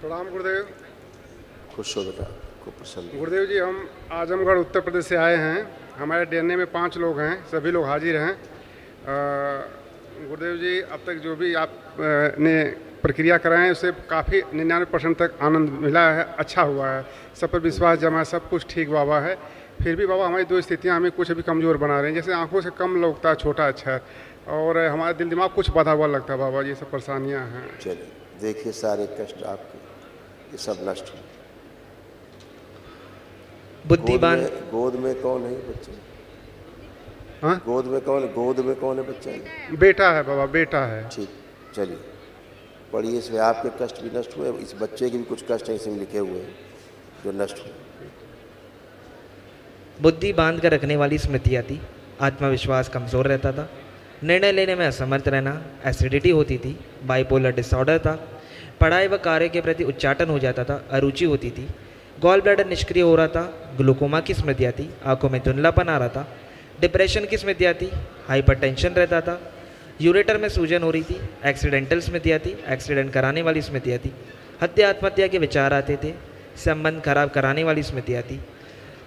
प्रणाम गुरुदेव। खुश हो बेटा, खूब प्रसन्न। गुरुदेव जी, हम आजमगढ़ उत्तर प्रदेश से आए हैं। हमारे डीएनए में 5 लोग हैं, सभी लोग हाजिर हैं। गुरुदेव जी, अब तक जो भी आप ने प्रक्रिया कराए हैं उससे काफ़ी 99% तक आनंद मिला है, अच्छा हुआ है, सब पर विश्वास जमा, सब कुछ ठीक बाबा है। फिर भी बाबा हमारी 2 स्थितियाँ हमें कुछ अभी कमज़ोर बना रही हैं, जैसे आंखों से कम लगता है, छोटा अक्षर, और हमारा दिल दिमाग कुछ बाधा हुआ लगता है बाबा। ये सब परेशानियाँ हैं। चलिए देखिए, सारे कष्ट आपके ये सब नष्ट हो। बुद्धिमान गोद में कौन है बच्चे? हाँ, गोद में कौन है बच्चा? बेटा है बाबा, बेटा है। ठीक, चलिए पढ़िए। इसमें आपके कष्ट भी नष्ट हुए, इस बच्चे के भी कुछ कष्ट इसमें लिखे हुए हैं जो नष्ट हुए। बुद्धि बांध कर रखने वाली स्मृतियाँ थी। आत्मविश्वास कमज़ोर रहता था। निर्णय लेने में असमर्थ रहना, एसिडिटी होती थी। बाइपोलर डिसऑर्डर था। पढ़ाई व कार्य के प्रति उच्चाटन हो जाता था। अरुचि होती थी। गॉल ब्लैडर निष्क्रिय हो रहा था। ग्लूकोमा की स्मृतियाँ थी। आंखों में धुंधलापन आ रहा था। डिप्रेशन की स्मृतियाँ थी। हाइपरटेंशन रहता था। यूरेटर में सूजन हो रही थी। एक्सीडेंटल स्मृतियाँ थी। एक्सीडेंट कराने वाली स्मृतियाँ थी। हत्या आत्महत्या के विचार आते थे। संबंध खराब कराने वाली स्मृतियाँ थी।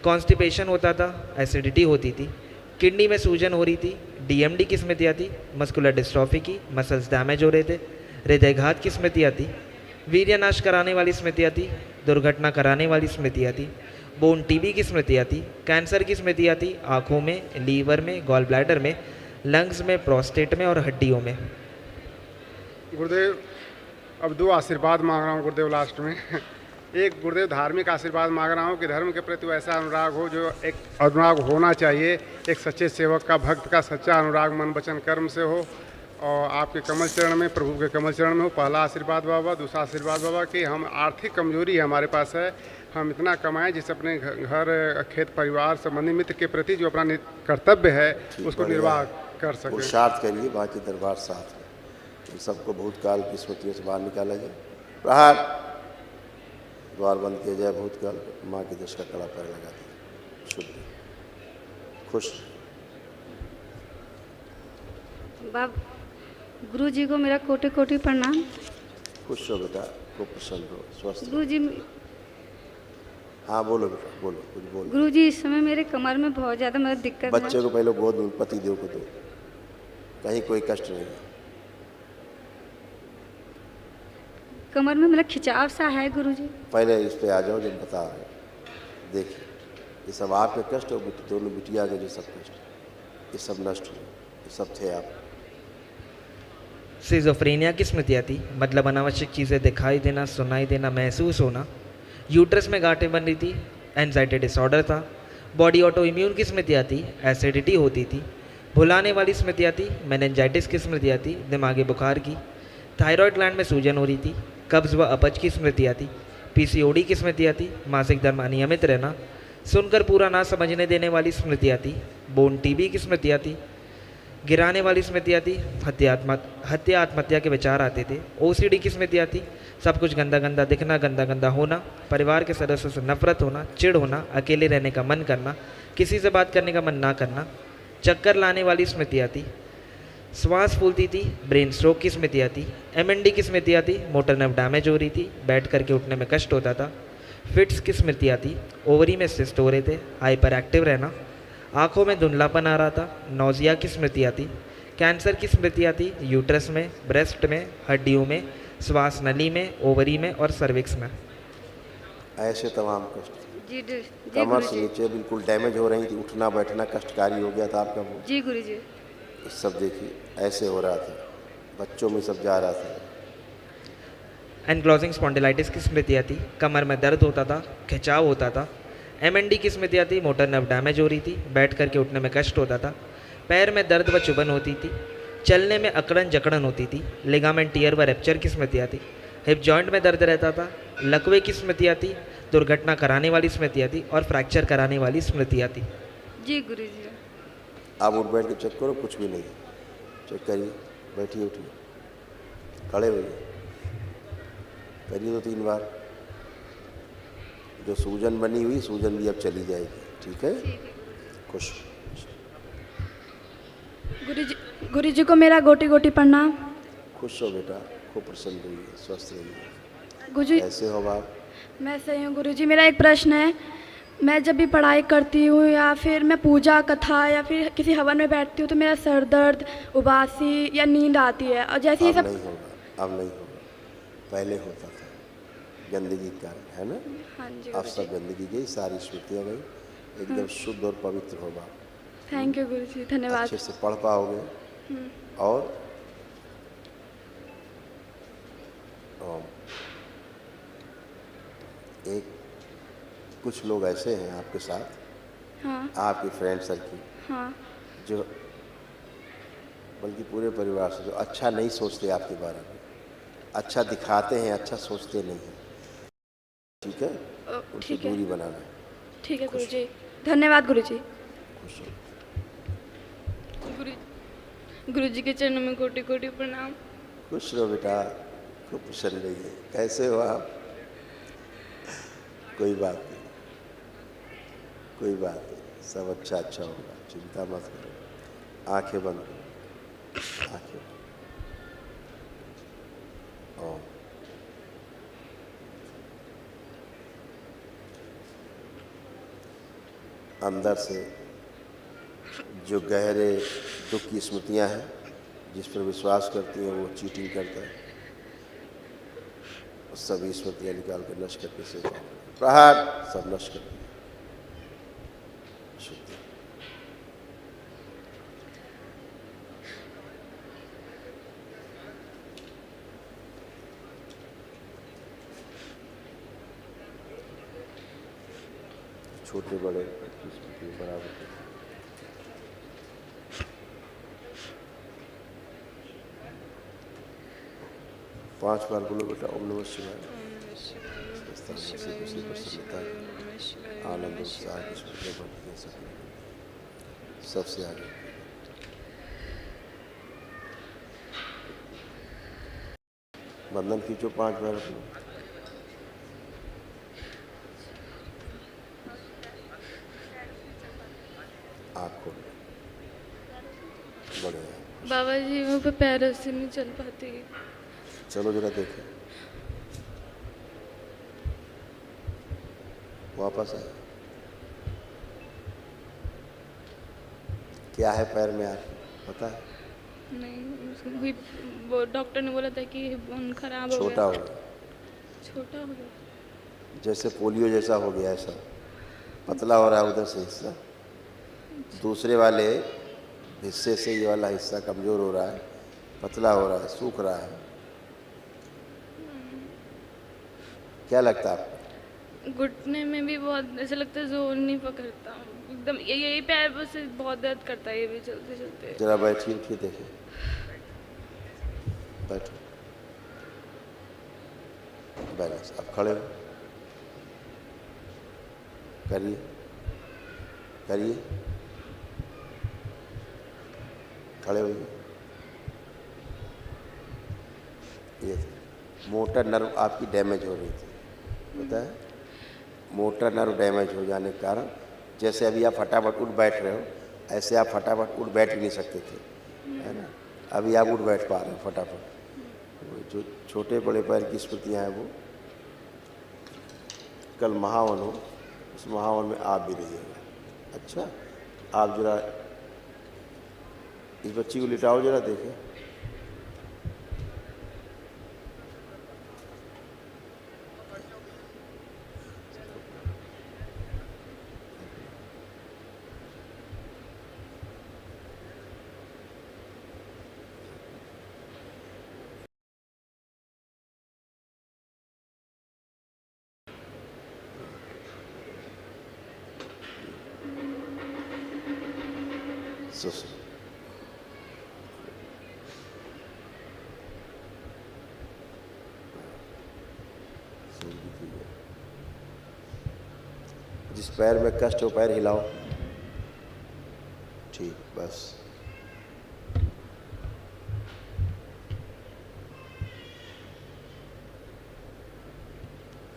कॉन्स्टिपेशन होता था। एसिडिटी होती थी। किडनी में सूजन हो रही थी। डीएमडी की स्मृतियाँ थी। मस्कुलर डिस्ट्रॉफी की, मसल्स डैमेज हो रहे थे। हृदयघात की स्मृतियाँ थी। वीर्यनाश कराने वाली स्मृतियाँ थी। दुर्घटना कराने वाली स्मृतियाँ थी। बोन टीबी की स्मृतियाँ थी। कैंसर की स्मृतियाँ थी। आँखों में, लीवर में, गॉल ब्लैडर में, लंग्स में, प्रोस्टेट में और हड्डियों में। गुरुदेव, अब 2 आशीर्वाद मांग रहा हूँ गुरुदेव लास्ट में। एक गुरुदेव धार्मिक आशीर्वाद मांग रहा हूँ कि धर्म के प्रति वैसा अनुराग हो जो एक अनुराग होना चाहिए, एक सच्चे सेवक का, भक्त का सच्चा अनुराग मन वचन कर्म से हो, और आपके कमल चरण में, प्रभु के कमल चरण में हो। पहला आशीर्वाद बाबा। दूसरा आशीर्वाद बाबा कि हम आर्थिक कमजोरी है हमारे पास है, हम इतना कमाएं जिससे अपने घर, खेत, परिवार, संबंधी मित्र के प्रति जो अपना कर्तव्य है उसको निर्वाह कर सकें। पुरुषार्थ करिए, बाकी दरबार साथ है। इन सबको भूतकाल की स्मृतियों से बाहर निकाला जाए। प्रहार, द्वार बंद किया जाए। भूतकाल माँ की दश का कड़ा पैर लगा दिया। शुद्ध खुश। बाब गुरु जी को मेरा कोटि कोटि प्रणाम। खुश हो बेटा, खूब प्रसन्न हो, स्वस्थ गुरु जी, हाँ बोलो बेटा, बोलो, कुछ बोलो। गुरु जी, इस समय मेरे कमर में बहुत ज़्यादा मेरा दिक्कत बच्चे है। को पहले गोद में, पति देव को दो, कहीं कोई कष्ट नहीं है। कमर में मेरा खिंचाव सा है गुरु जी। पहले इस पे आ जाओ, जब बता रहे। देखिए, ये सब आपके कष्ट और दोनों बिटिया के जो सब कष्ट, ये सब नष्ट हुए, ये सब थे आप। सिजोफ्रेनिया की स्मृतियाँ थी। मतलब अनावश्यक चीज़ें दिखाई देना, सुनाई देना, महसूस होना। यूट्रस में गांठें बन रही थी। एंजाइटी डिसऑर्डर था। बॉडी ऑटो इम्यून की स्मृतियाँ थी। एसिडिटी होती थी। भुलाने वाली स्मृतियाँ थी। मेनिंजाइटिस की स्मृतियाँ थी। दिमागी बुखार की। थायराइड ग्लैंड में सूजन हो रही थी। कब्ज व अपच की स्मृतियाँ थी। पीसीओडी की स्मृतियाँ थी। मासिक धर्म अनियमित रहना। सुनकर पूरा ना समझने देने वाली स्मृतियाँ थी। बोन टीबी की स्मृतियाँ थी। गिराने वाली स्मृतियाँ थी। हत्या आत्महत्या के विचार आते थे। ओसीडी की स्मृतियाँ थी। सब कुछ गंदा गंदा दिखना, गंदा गंदा होना, परिवार के सदस्यों से नफरत होना, चिढ़ होना, अकेले रहने का मन करना, किसी से बात करने का मन ना करना। चक्कर लाने वाली स्मृतियाँ थी। श्वास फूलती थी। ब्रेन स्ट्रोक की स्मृतियाँ थी। एमएनडी की स्मृतियाँ थी। मोटर नर्व डैमेज हो रही थी। बैठ करके उठने में कष्ट होता था। फिट्स की स्मृतियाँ थी। ओवरी में सिस्ट हो रहे थे। हाइपर एक्टिव रहना। आँखों में धुंधलापन आ रहा था। नौजिया की स्मृतियाँ थी। कैंसर की स्मृतियाँ थी। यूट्रस में, ब्रेस्ट में, हड्डियों में, श्वास नली में, ओवरी में और सर्विक्स में। ऐसे तमाम कष्ट जी जी कमर गुरु से जी। नीचे बिल्कुल डैमेज हो रही थी। उठना बैठना कष्टकारी हो गया था आपका मुंह। जी गुरु जी। ये सब देखिए ऐसे हो रहा था, बच्चों में सब जा रहा था। एनक्लोजिंग स्पॉन्डिलाइटिस की स्मृतियाँ थी। कमर में दर्द होता था। खिंचाव होता था। एमएनडी की स्मृतियाँ थी। मोटर नर्व डैमेज हो रही थी। बैठ करके उठने में कष्ट होता था। पैर में दर्द व चुभन होती थी। चलने में अकड़न जकड़न होती थी। लिगामेंट टियर व रैप्चर की स्मृतियाँ थी। हिप जॉइंट में दर्द रहता था। लकवे की स्मृतियाँ थी। दुर्घटना कराने वाली स्मृतियाँ थी और फ्रैक्चर कराने वाली स्मृतियाँ थी। जी गुरु जी। आप उठ बैठ के चेक करो, कुछ भी नहीं। चेक करिए, बैठिए, उठिए, खड़े होइए, करिए 2-3 बार। जो सूजन बनी हुई, सूजन भी अब चली जाएगी। ठीक है, खुश। गुरु जी को मेरा गोटी गोटी प्रणाम। खुश हो बेटा, खूब प्रसन्न रहिए, स्वस्थ रहिए। गुरुजी कैसे हो बाप? मैं सही हूँ गुरुजी। मेरा एक प्रश्न है, मैं जब भी पढ़ाई करती हूँ या फिर मैं पूजा कथा या फिर किसी हवन में बैठती हूँ तो मेरा सर दर्द, उबासी या नींद आती है, और जैसे ये अब सब। नहीं होगा, अब नहीं होगा, पहले होता था, गंदगी के कारण, है ना? हाँ जी अब गुरुजी। सब गंदगी गई, सारी स्मृतियाँ गई, एकदम शुद्ध और पवित्र हो बाप। थैंक यू गुरुजी, धन्यवाद। अच्छे से पढ़ पाओगे। और ओम। एक कुछ लोग ऐसे हैं आपके साथ, हाँ आपके फ्रेंड सर्किल, हाँ जो बल्कि पूरे परिवार से जो अच्छा नहीं सोचते आपके बारे में, अच्छा दिखाते हैं, अच्छा सोचते नहीं हैं, ठीक है? उनसे ठीक है, दूरी बनाना है। ठीक है गुरुजी, धन्यवाद गुरुजी। खुश हो। गुरुजी के चरणों में कोटि कोटि प्रणाम। खुश रहो बेटा, खूब प्रसन्न रहिए। कैसे हो आप? कोई बात नहीं, कोई बात नहीं, सब अच्छा अच्छा होगा, चिंता मत करो। आंखें बंद करो, आंखें बंद। ओम। अंदर से जो गहरे दुख की स्मृतियां हैं, जिस पर विश्वास करती हैं वो चीटिंग करता है, और सभी स्मृतियां निकाल कर नष्ट करके से प्रहार सब नष्ट कर दिया। शुद्ध। छोटे बड़े की स्मृति बराबर है। पांच बार बोलो बेटा, ओम नमः शिवाय। इस तरह से किसी प्रसन्नता की, आनंद उत्साह की स्मृतियाँ बढ़ती हैं सबसे आगे। बंधन खींचो 5 बार अपने। आँख खोलो, बढ़िया। बाबा जी मैं पे पैरों से नहीं चल पाती। चलो जरा देखें, वापस आए। क्या है पैर में आपके, पता है? नहीं उसको भी वो डॉक्टर ने बोला था कि बोन खराब हो छोटा गया। हो गया, छोटा हो गया, जैसे पोलियो जैसा हो गया, ऐसा पतला हो रहा है उधर से हिस्सा, दूसरे वाले हिस्से से ये वाला हिस्सा कमज़ोर हो रहा है, पतला हो रहा है, सूख रहा है। क्या लगता है आपको? घुटने में भी बहुत ऐसा लगता है, जोर नहीं पकड़ता एकदम, यही पैर बस बहुत दर्द करता है, ये भी चलते चलते। जरा बैठिए, उठिए, देखें, बैठो, बैलेंस। अब खड़े हो, करिए करिए, खड़े होइए। ये मोटर नर्व आपकी डैमेज हो रही थी, पता है? मोटर नर्व डैमेज हो जाने के कारण, जैसे अभी आप फटाफट उठ बैठ रहे हो, ऐसे आप फटाफट उठ बैठ ही नहीं सकते थे, है ना? अभी आप उठ बैठ पा रहे हो फटाफट। वो जो छोटे बड़े पैर की स्मृतियाँ हैं, वो कल महावन हो, उस महावन में आप भी रहिएगा। अच्छा, आप जरा इस बच्ची को लिटाओ, जरा देखें। सुसु जिस पैर में कष्ट हो पैर हिलाओ, ठीक, बस।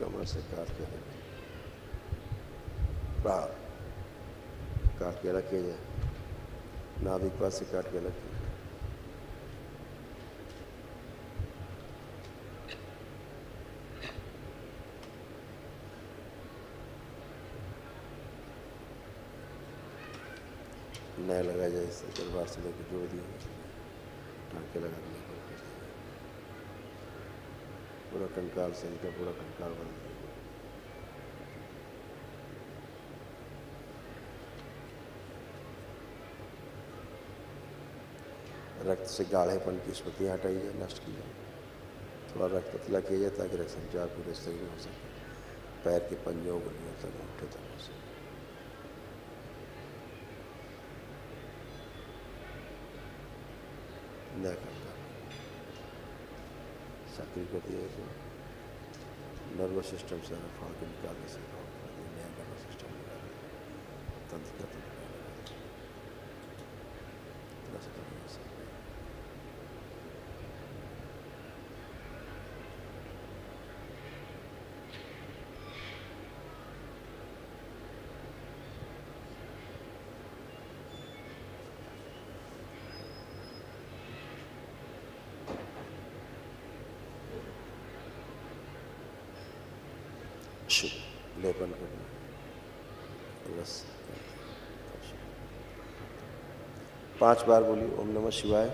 कमर से काट के रखिए, बाहर काट के रखिए, नाभि के पास से काट के रखिए। नया लगा जाए, इससे दरबार से लेकर जोड़ दिया टाँके लगा दिए, पूरा कंकाल से इनका पूरा कंकाल बन दिया। रक्त से गाढ़ेपन की स्मृतियाँ हटाई जाए, नष्ट की जाए, थोड़ा रक्त पतला किया जाए ताकि रक्त संचार पूरे शरीर में हो सके, पैर के पंजों उंगलियों तक अंगूठे तक हो सके। नया कंकाल सक्रिय कर दिया तो नर्वस सिस्टम से फाड़ के निकालने से नया नर्वस सिस्टम निकाल तंत्रिका लेपन करना, बस 5 बार बोलिए ओम नमः शिवाय।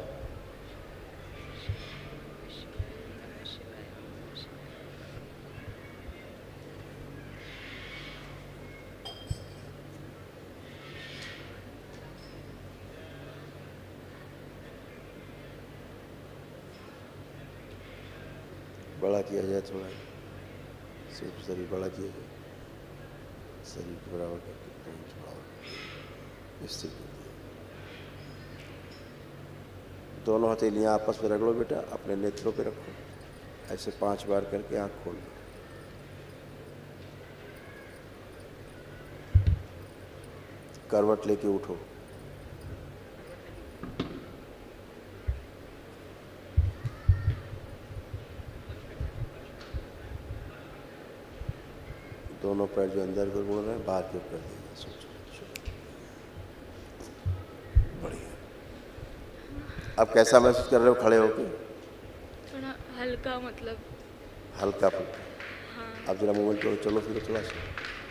बड़ा किया जाए थोड़ा, सिर्फ शरीर बड़ा किया जाए, शरीर के बराबर करके पेट बराबर स्थिर कर दिया। दोनों हथेलियाँ आपस में रगड़ो बेटा, अपने नेत्रों पे रखो, ऐसे 5 बार करके आँख खोल दो। करवट लेके उठो, दोनों पैर जो अंदर को मुड़ रहे हैं बाहर की ओर कर दीजिए। सोचो बढ़िया। अब कैसा महसूस कर रहे हो खड़े होके? थोड़ा हल्का, मतलब हल्का फुल्का। हाँ। अब जरा मूवमेंट करो, चलो फिर थोड़ा सा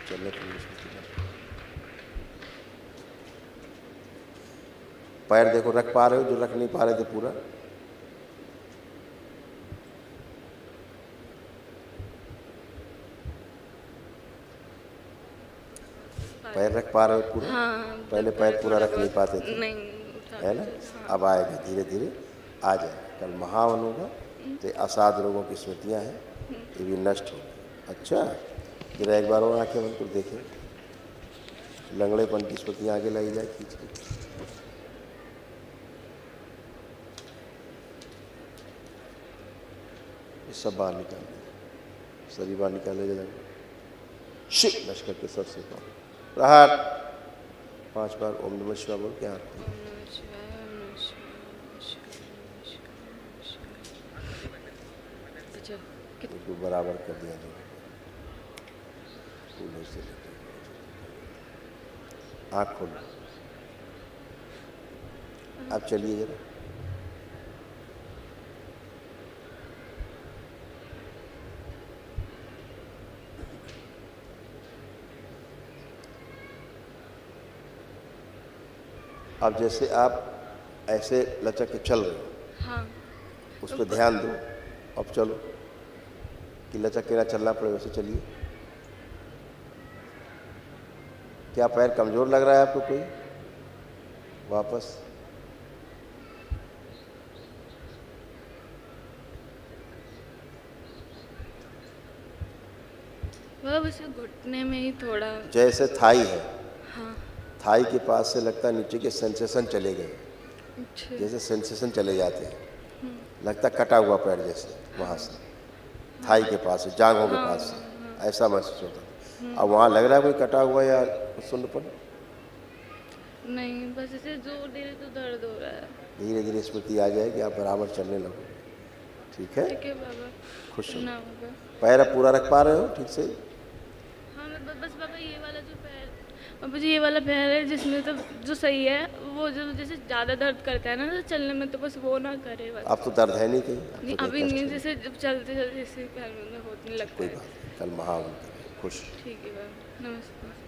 चलने फिरने से। पैर देखो रख पा रहे हो, जो रख नहीं पा रहे थे पूरा। पैर रख पा रहे हो पूरा? हाँ, पहले पैर पूरा रख नहीं पाते थे, नहीं है ना? अब आएगा, धीरे धीरे आ जाए। कल महावन होगा तो असाध रोगों की स्मृतियाँ हैं, ये भी नष्ट होगी। अच्छा, जरा एक बार और आंखें बंद कर देखें, लंगड़ेपन की स्मृतियाँ आगे लाई जाए खींच के। ये सब बाहर निकाल दे, शरीर बाहर निकाले जाएंगे। शिव लश्कर के सर से पाओ प्रहार 5 बार ओम नमः शिवाय बोल के हाथ खोलो। बिल्कुल बराबर कर दिया दोनों, फूलों से लेकर आँख खोलो। अब चलिए जरा, अब जैसे आप ऐसे लचक के चल रहे हो, हाँ, उस पर ध्यान दो। अब चलो कि लचक के ना चलना पड़े, वैसे चलिए। क्या पैर कमजोर लग रहा है आपको कोई? वापस मतलब उसे घुटने में ही थोड़ा। जैसे थाई है, हाँ। थाई के पास से लगता है नीचे के सेंसेशन चले गए, अच्छा। जैसे सेंसेशन चले जाते हैं, लगता कटा हुआ पैर जैसे, वहाँ से थाई के पास से, जांघों के पास से ऐसा महसूस होता है। अब वहाँ लग रहा है कोई कटा हुआ या सुन्नपन? नहीं, बस ऐसे जोर दे रहे तो दर्द हो रहा है। धीरे धीरे स्मृति आ जाएगी, आप बराबर चलने लगोगे। ठीक है, ठीक है बाबा, खुश हो। ना बाबा। पैर अब पूरा रख पा रहे हो ठीक से? हाँ, मैं बस बाबा ये वाला जो पैर, बाबा जी ये वाला पैर है जिसमें तो जो सही है, वो जो जैसे ज़्यादा दर्द करता है ना तो चलने में, तो बस वो ना करे बस। अब तो दर्द है नहीं कहीं? नहीं, तो अभी कष्ट नहीं, है। जैसे जब चलते चलते इसी पैर में होने लगता कोई है। बात नहीं, कल महावन करें, खुश। ठीक है बाबा, नमस्ते।